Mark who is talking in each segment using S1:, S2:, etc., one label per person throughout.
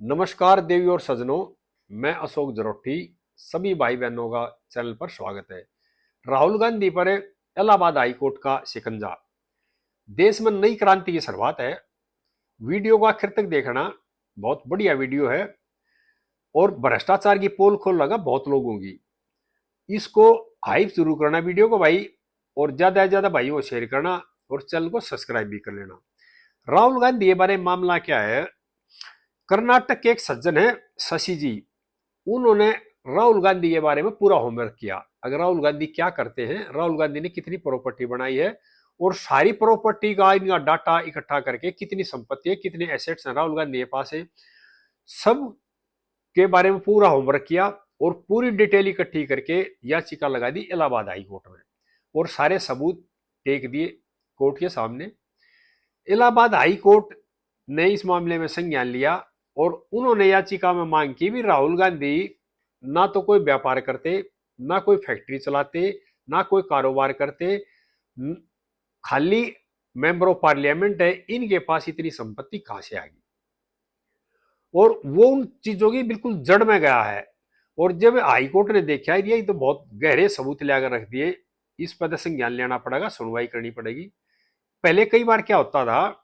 S1: नमस्कार देवी और सज्जनों, मैं अशोक जरोठी। सभी भाई बहनों का चैनल पर स्वागत है। राहुल गांधी पर इलाहाबाद हाई कोर्ट का शिकंजा। देश में नई क्रांति की शुरुआत है। वीडियो को आखिर तक देखना, बहुत बढ़िया वीडियो है। और भ्रष्टाचार की पोल खोल लगा बहुत लोगों की। इसको हाइप शुरू करना वीडियो को भाई, और ज्यादा से ज्यादा भाई को शेयर करना और चैनल को सब्सक्राइब भी कर लेना। राहुल गांधी के बारे में मामला क्या है। कर्नाटक के एक सज्जन है शशि जी, उन्होंने राहुल गांधी के बारे में पूरा होमवर्क किया। अगर राहुल गांधी क्या करते हैं, राहुल गांधी ने कितनी प्रॉपर्टी बनाई है, और सारी प्रॉपर्टी का इनका डाटा इकट्ठा करके कितनी संपत्ति है, कितने एसेट्स हैं राहुल गांधी के पास है, सब के बारे में पूरा होमवर्क किया। और पूरी डिटेल इकट्ठी करके याचिका लगा दी इलाहाबाद हाई कोर्ट में, और सारे सबूत टेक दिए कोर्ट के सामने। इलाहाबाद हाई कोर्ट ने इस मामले में संज्ञान लिया और उन्होंने याचिका में मांग की भी राहुल गांधी ना तो कोई व्यापार करते, ना कोई फैक्ट्री चलाते, ना कोई कारोबार करते, खाली मेंबर ऑफ पार्लियामेंट है, इनके पास इतनी संपत्ति कहां से आ गई। और वो उन चीजों की बिल्कुल जड़ में गया है। और जब हाईकोर्ट ने देखा ये तो बहुत गहरे सबूत लाकर रख दिए, इस पर तो संज्ञान लेना पड़ेगा, सुनवाई करनी पड़ेगी। पहले कई बार क्या होता था,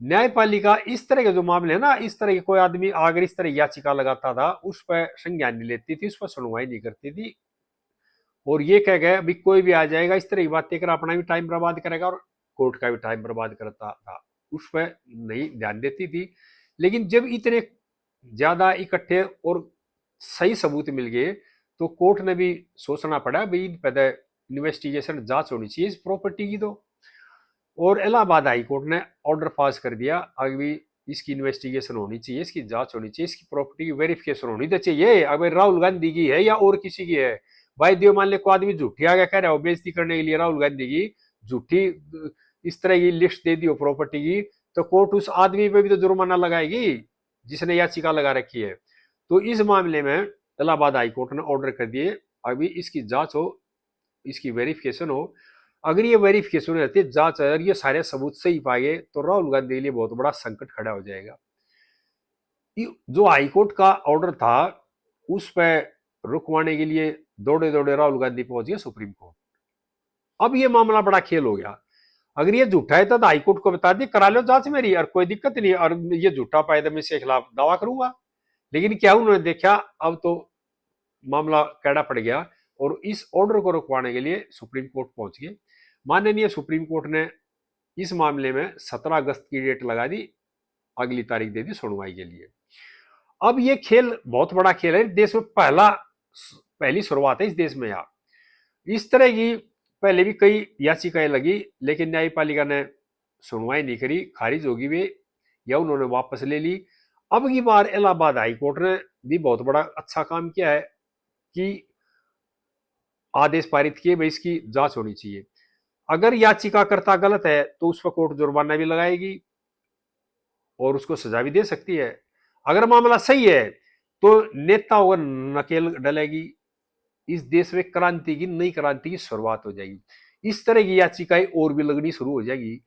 S1: न्यायपालिका इस तरह के जो मामले है ना, इस तरह के कोई आदमी अगर इस तरह याचिका लगाता था, उस पर संज्ञान नहीं लेती थी, उस पर सुनवाई नहीं करती थी। और ये कह गए अभी कोई भी आ जाएगा इस तरह की बातें कर, अपना भी टाइम बर्बाद करेगा और कोर्ट का भी टाइम बर्बाद करता था, उस पर नहीं ध्यान देती थी। लेकिन जब इतने ज्यादा इकट्ठे और सही सबूत मिल गए, तो कोर्ट ने भी सोचना पड़ा भाई इन पर इन्वेस्टिगेशन जांच होनी चाहिए इस प्रॉपर्टी की। तो और इलाहाबाद हाई कोर्ट ने ऑर्डर पास कर दिया, अभी इसकी इन्वेस्टिगेशन होनी चाहिए, इसकी जांच होनी चाहिए, इसकी प्रॉपर्टी की वेरिफिकेशन होनी तो चाहिए। अगर राहुल गांधी की है या और किसी की है, भाई देव मान ले को आदमी झूठी आ गया कह रहा हो बेइज्जती करने के लिए राहुल गांधी की, झूठी इस तरह की लिस्ट दे दी हो प्रॉपर्टी की, तो कोर्ट उस आदमी पे भी तो जुर्माना लगाएगी जिसने याचिका लगा रखी है। तो इस मामले में इलाहाबाद हाई कोर्ट ने ऑर्डर कर दिए, अभी इसकी जांच हो, इसकी वेरिफिकेशन हो। अगर ये वेरिफिकेशन रहती है, जांच, अगर ये सारे सबूत सही पाए, तो राहुल गांधी के लिए बहुत बड़ा संकट खड़ा हो जाएगा। जो हाईकोर्ट का ऑर्डर था उस पर रुकवाने के लिए दौड़े दौड़े राहुल गांधी पहुंच गए सुप्रीम कोर्ट। अब ये मामला बड़ा खेल हो गया। अगर ये झूठा है तो हाईकोर्ट को बता दी, करा लो जांच मेरी, और कोई दिक्कत नहीं, और ये झूठा पाए तो मैं इसके खिलाफ दावा करूंगा। लेकिन क्या उन्होंने देखा, अब तो मामला कैड़ा पड़ गया, और इस ऑर्डर को रुकवाने के लिए सुप्रीम कोर्ट पहुंच गए। माननीय सुप्रीम कोर्ट ने इस मामले में 17 अगस्त की डेट लगा दी, अगली तारीख दे दी सुनवाई के लिए। अब ये खेल बहुत बड़ा खेल है, देश में पहली शुरुआत है इस देश में यार। इस तरह की पहले भी कई याचिकाएं लगी, लेकिन न्यायपालिका ने सुनवाई नहीं करी, खारिज होगी वे, या उन्होंने वापस ले ली। अब की बार इलाहाबाद हाई कोर्ट ने भी बहुत बड़ा अच्छा काम किया है कि आदेश पारित किए भाई इसकी जांच होनी चाहिए। अगर याचिकाकर्ता गलत है तो उस पर कोर्ट जुर्माना भी लगाएगी और उसको सजा भी दे सकती है। अगर मामला सही है तो नेताओं पर नकेल डलेगी, इस देश में क्रांति की, नई क्रांति की शुरुआत हो जाएगी। इस तरह की याचिकाएं और भी लगनी शुरू हो जाएगी।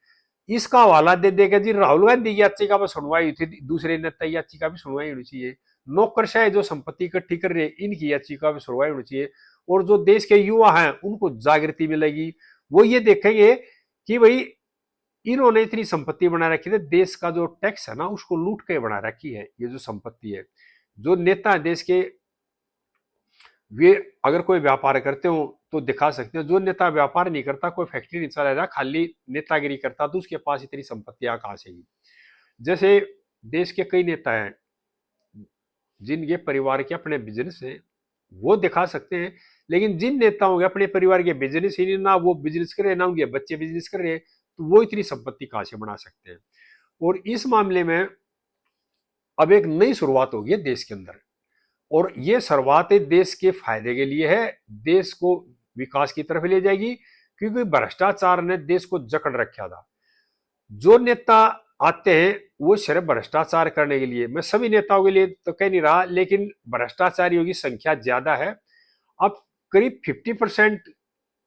S1: इसका हवाला दे देगा जी राहुल गांधी की याचिका पर सुनवाई हुई थी, दूसरे नेता की याचिका भी सुनवाई होनी चाहिए। नौकरशाह जो संपत्ति इकट्ठी कर रहे हैं इनकी याचिका पर सुनवाई होनी चाहिए। और जो देश के युवा हैं उनको जागृति मिलेगी, वो ये देखेंगे कि भाई इन्होंने इतनी संपत्ति बना रखी है, देश का जो टैक्स है ना उसको लूट के बना रखी है ये जो संपत्ति है। जो नेता देश के, वे अगर कोई व्यापार करते हो तो दिखा सकते हो, जो नेता व्यापार नहीं करता, कोई फैक्ट्री नहीं चला रहा, खाली नेतागिरी करता, तो उसके पास इतनी संपत्तियां कहां से ही। जैसे देश के कई नेता हैं जिनके परिवार के अपने बिजनेस हैं, वो दिखा सकते हैं। लेकिन जिन नेताओं के अपने परिवार के बिजनेस ही नहीं, ना वो बिजनेस कर रहे, ना उनके बच्चे बिजनेस कर रहे, तो वो इतनी संपत्ति कहां से बना सकते हैं। और इस मामले में अब एक नई शुरुआत होगी देश के अंदर, और ये शुरुआत देश के फायदे के लिए है, देश को विकास की तरफ ले जाएगी। क्योंकि भ्रष्टाचार ने देश को जकड़ रखा था। जो नेता आते हैं वो सिर्फ भ्रष्टाचार करने के लिए, मैं सभी नेताओं के लिए तो कह नहीं रहा, लेकिन भ्रष्टाचारियों की संख्या ज्यादा है। अब करीब 50%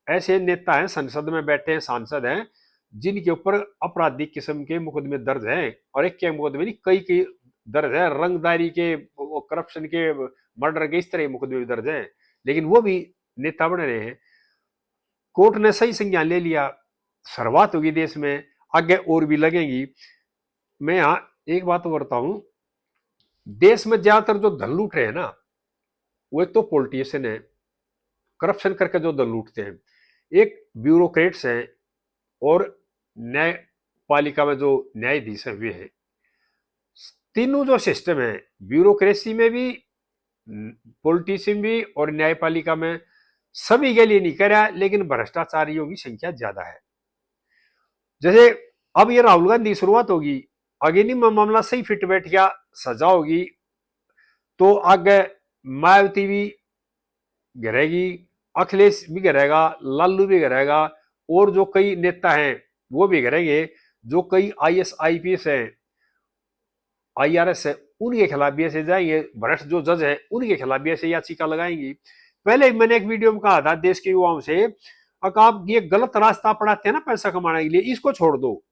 S1: ऐसे नेता हैं, संसद में बैठे हैं, सांसद हैं, जिनके ऊपर आपराधिक किस्म के मुकदमे दर्ज हैं, और एक के मुकदमे नहीं, कई कई दर्ज है, रंगदारी के, करप्शन के, मर्डर के, इस तरह के मुकदमे भी दर्ज हैं, लेकिन वो भी नेता बन रहे हैं। कोर्ट ने सही संज्ञान ले लिया, शुरुआत होगी देश में, आगे और भी लगेंगी। मैं यहाँ एक बात और बताऊं, देश में ज्यादातर जो धन लूट रहे हैं ना, वो एक तो पॉलिटिशियन है, करप्शन करके जो धन लूटते हैं, एक ब्यूरोक्रेट्स हैं, और न्यायपालिका में जो न्यायाधीश हैं वे हैं। तीनों जो सिस्टम है, ब्यूरोक्रेसी में भी, पॉलिटिशियन भी और न्यायपालिका में, सभी के लिए नहीं कह रहा, लेकिन भ्रष्टाचारियों की संख्या ज्यादा है। जैसे अब ये राहुल गांधी शुरुआत होगी, अगेनी में मामला सही फिट बैठ गया, सजा होगी, तो आगे मायावती भी गिरेगी, अखिलेश भी गिरेगा, लालू भी गिरेगा, और जो कई नेता हैं वो भी गिरेंगे, जो कई आईएएस आईपीएस हैं, आईआरएस है, उनके खिलाफ भी ऐसे जाएंगे, भ्रष्ट जो जज है उनके खिलाफ भी ऐसे याचिका लगाएंगी। पहले मैंने एक वीडियो में कहा था देश के युवाओं से, अगर आप ये गलत रास्ता अपनाते हैं ना पैसा कमाने के लिए, इसको छोड़ दो,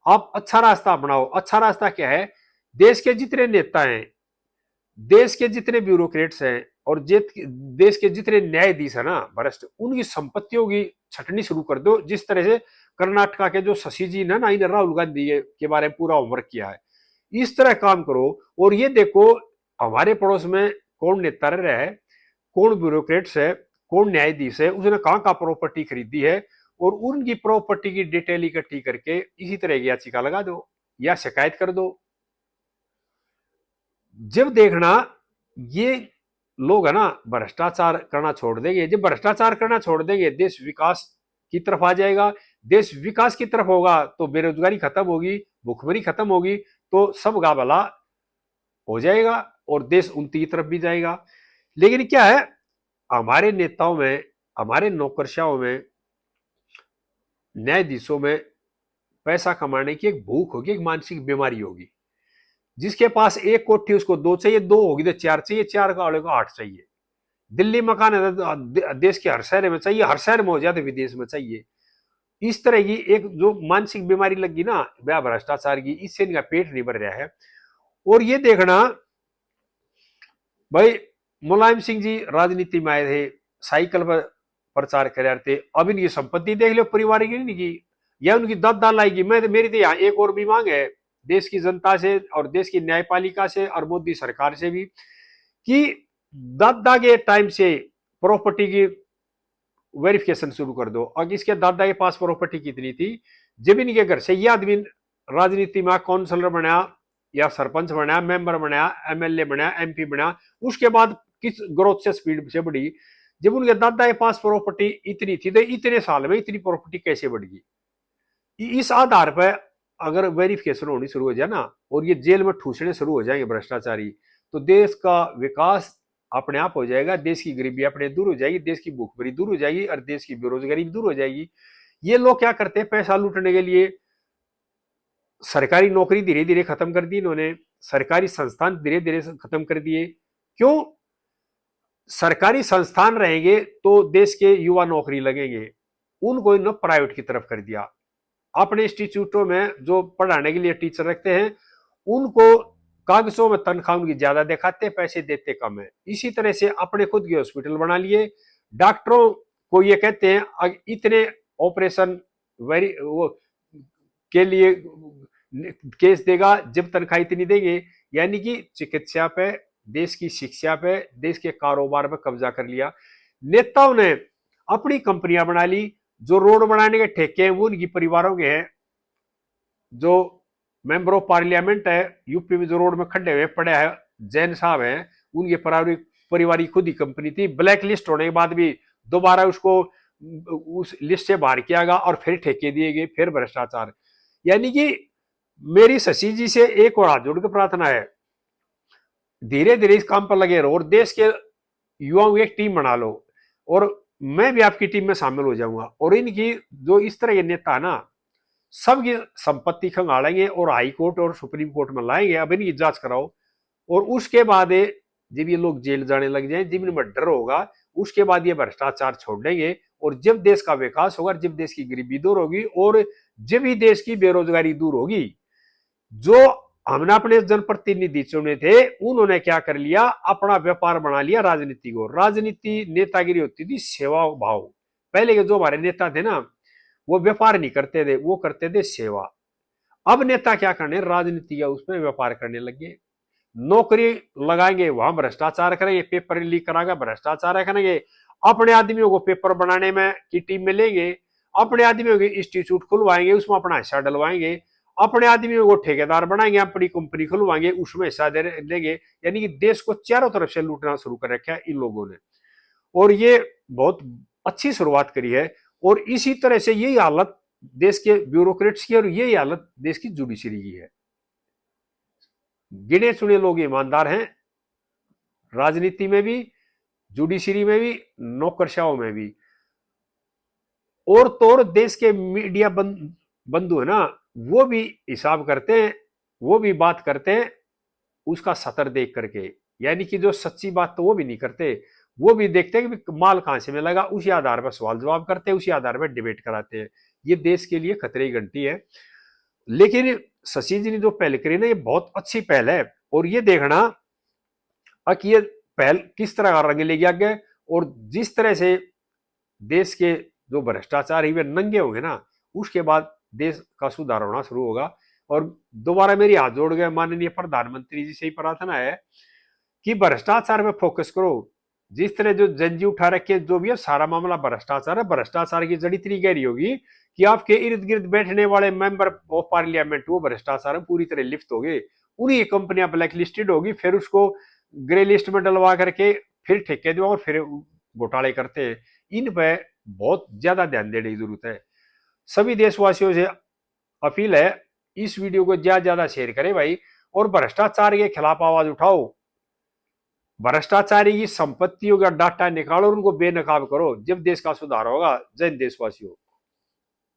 S1: आप अच्छा रास्ता अपनाओ। अच्छा रास्ता क्या है? देश के जितने नेता हैं, देश के जितने ब्यूरोक्रेट्स हैं, और देश के जितने न्यायाधीश है ना भ्रष्ट, उनकी संपत्तियों की छटनी शुरू कर दो। जिस तरह से कर्नाटका के जो शशि जी ने ना, इन्हें राहुल गांधी के बारे में पूरा होमवर्क किया है, इस तरह काम करो। और ये देखो हमारे पड़ोस में कौन नेता रह रहा है, कौन ब्यूरोक्रेट्स है, कौन न्यायाधीश है, उसने कहाँ कहाँ प्रॉपर्टी खरीदी है, और उनकी प्रॉपर्टी की डिटेल इकट्ठी करके इसी तरह की याचिका लगा दो या शिकायत कर दो। जब देखना ये लोग है ना भ्रष्टाचार करना छोड़ देंगे, जब भ्रष्टाचार करना छोड़ देंगे, देश विकास की तरफ आ जाएगा। देश विकास की तरफ होगा तो बेरोजगारी खत्म होगी, भूखमरी खत्म होगी, तो सब गा भला हो जाएगा और देश उन्नति की तरफ भी जाएगा। लेकिन क्या है, हमारे नेताओं में, हमारे नौकरशाहों में, न्यायाधीशों में पैसा कमाने की एक भूख होगी, एक मानसिक बीमारी होगी। जिसके पास एक कोठी उसको दो चाहिए, दो होगी तो चार चाहिए, चार का वाले को आठ चाहिए। दिल्ली मकान है तो देश के हर शहर में चाहिए, हर शहर में हो जाए तो विदेश में चाहिए। इस तरह की एक जो मानसिक बीमारी लगी ना वह भ्रष्टाचार की, इससे इनका पेट नहीं भर रहा है। और ये देखना भाई, मुलायम सिंह जी राजनीति में आए थे, साइकिल पर प्रचार कर रहे थे, अब इनकी संपत्ति देख लो परिवार की नहीं की, या उनकी दादा लाएगी। मैं मेरी तो यहाँ एक और भी मांग है देश की जनता से और देश की न्यायपालिका से और मोदी सरकार से भी, कि दादा के टाइम से प्रॉपर्टी की वेरिफिकेशन शुरू कर दो। अब इसके दादा के पास प्रॉपर्टी कितनी थी, जब इनके घर से ये आदमी राजनीति में काउंसलर बनाया या सरपंच बनाया, मेंबर बनाया, एमएलए बनाया, एमपी बनाया, उसके बाद किस ग्रोथ से स्पीड से बढ़ी। जब उनके दादा के पास प्रॉपर्टी इतनी थी तो इतने साल में इतनी प्रॉपर्टी कैसे बढ़ गई। इस आधार पर अगर वेरिफिकेशन होनी शुरू हो जाए ना, और ये जेल में ठूसने शुरू हो जाएंगे भ्रष्टाचारी, तो देश का विकास अपने आप हो जाएगा, देश की गरीबी अपने दूर हो जाएगी, देश की भूखमरी दूर हो जाएगी, और देश की बेरोजगारी दूर हो जाएगी। ये लोग क्या करते हैं, पैसा लूटने के लिए सरकारी नौकरी धीरे धीरे खत्म कर दी इन्होंने, सरकारी संस्थान धीरे धीरे खत्म कर दिए। क्यों? सरकारी संस्थान रहेंगे तो देश के युवा नौकरी लगेंगे, उनको इन्होंने प्राइवेट की तरफ कर दिया। अपने इंस्टीट्यूटों में जो पढ़ाने के लिए टीचर रखते हैं, उनको कागजों में तनख्वाह उनकी ज्यादा दिखाते, पैसे देते कम है। इसी तरह से अपने खुद के हॉस्पिटल बना लिए, डॉक्टरों को ये कहते हैं इतने ऑपरेशन वेरी वो के लिए केस देगा जब तनख्वाह इतनी देंगे। यानी कि चिकित्सा पे, देश की शिक्षा पे, देश के कारोबार पे कब्जा कर लिया। नेताओं ने अपनी कंपनियां बना ली, जो रोड बनाने के ठेके हैं वो उनकी परिवारों के हैं, जो मेंबर ऑफ पार्लियामेंट है यूपी में जो रोड में खड्डे हुए पड़े हैं जैन साहब हैं, उनके परिवार खुद ही कंपनी थी। ब्लैक लिस्ट होने के बाद भी दोबारा उसको उस लिस्ट से बाहर किया गया और फिर ठेके दिए गए, फिर भ्रष्टाचार। यानी कि मेरी शशि जी से एक और हाथ जोड़ के प्रार्थना है, धीरे धीरे इस काम पर लगे रहो और देश के युवाओं की एक टीम बना लो, और मैं भी आपकी टीम में शामिल हो जाऊंगा। और इनकी जो इस तरह के नेता है ना, सबकी संपत्ति खंगालेंगे और हाई कोर्ट और सुप्रीम कोर्ट में लाएंगे। अब इनकी जांच कराओ, और उसके बाद जब ये लोग जेल जाने लग जाए, जब इनमें डर होगा, उसके बाद ये भ्रष्टाचार छोड़ देंगे। और जब देश का विकास होगा, जब देश की गरीबी दूर होगी, और जब ही देश की बेरोजगारी दूर होगी, जो हमने अपने जनप्रतिनिधि चुने थे, उन्होंने क्या कर लिया, अपना व्यापार बना लिया राजनीति को। राजनीति नेतागिरी होती थी सेवा भाव। पहले के जो हमारे नेता थे ना, वो व्यापार नहीं करते थे, वो करते थे सेवा। अब नेता क्या करने, राजनीति का उसमें व्यापार करने लगे। नौकरी लगाएंगे, वहां भ्रष्टाचार करेंगे, पेपर लीक कराएंगे, भ्रष्टाचार करेंगे, अपने आदमियों को पेपर बनाने में की टीम में लेंगे, अपने आदमियों के इंस्टीट्यूट खुलवाएंगे, उसमें अपना हिस्सा डलवाएंगे, अपने आदमियों को ठेकेदार बनाएंगे, अपनी कंपनी खुलवाएंगे, उसमें हिस्सा देंगे। यानी कि देश को चारों तरफ से लूटना शुरू कर रखा है इन लोगों ने, और ये बहुत अच्छी शुरुआत करी है। और इसी तरह से यही हालत देश के ब्यूरोक्रेट्स की, और यही हालत देश की जुडिशरी की है। गिने चुने लोग ईमानदार हैं, राजनीति में भी, जुडिशरी में भी, नौकरशाहों में भी। और तो और देश के मीडिया बंधु है ना, वो भी हिसाब करते हैं, वो भी बात करते हैं उसका सतर देख करके। यानी कि जो सच्ची बात तो वो भी नहीं करते, वो भी देखते हैं कि माल कहां से मिलेगा, उसी आधार पर सवाल जवाब करते हैं, उसी आधार पर डिबेट कराते हैं। ये देश के लिए खतरे की घंटी है। लेकिन शशि जी ने जो पहल करी ना, ये बहुत अच्छी पहल है। और ये देखना कि ये पहल किस तरह का रंग लेगी आगे, और जिस तरह से देश के जो भ्रष्टाचार ही वे नंगे होंगे ना, उसके बाद देश का सुधार होना शुरू होगा। और दोबारा मेरी हाथ जोड़ गए माननीय प्रधानमंत्री जी से ही प्रार्थना है कि भ्रष्टाचार में फोकस करो। जिस तरह जो जंजी उठा रखे, जो भी है सारा मामला भ्रष्टाचार है। भ्रष्टाचार की जड़ इतनी गहरी होगी कि आपके इर्द गिर्द बैठने वाले मेंबर ऑफ पार्लियामेंट वो भ्रष्टाचार में पूरी तरह लिप्त हो गए, उन्हीं कंपनियां ब्लैक लिस्टेड होगी, फिर उसको ग्रे लिस्ट में डलवा करके फिर ठेके दो और फिर घोटाले करते हैं। इन पे बहुत ज्यादा ध्यान देने की जरूरत है। सभी देशवासियों से अपील है, इस वीडियो को ज्यादा ज्यादा शेयर करें भाई, और भ्रष्टाचार के खिलाफ आवाज उठाओ। भ्रष्टाचारी की संपत्तियों का डाटा निकालो और उनको बेनकाब करो, जब देश का सुधार होगा। जय हिंद देशवासियों।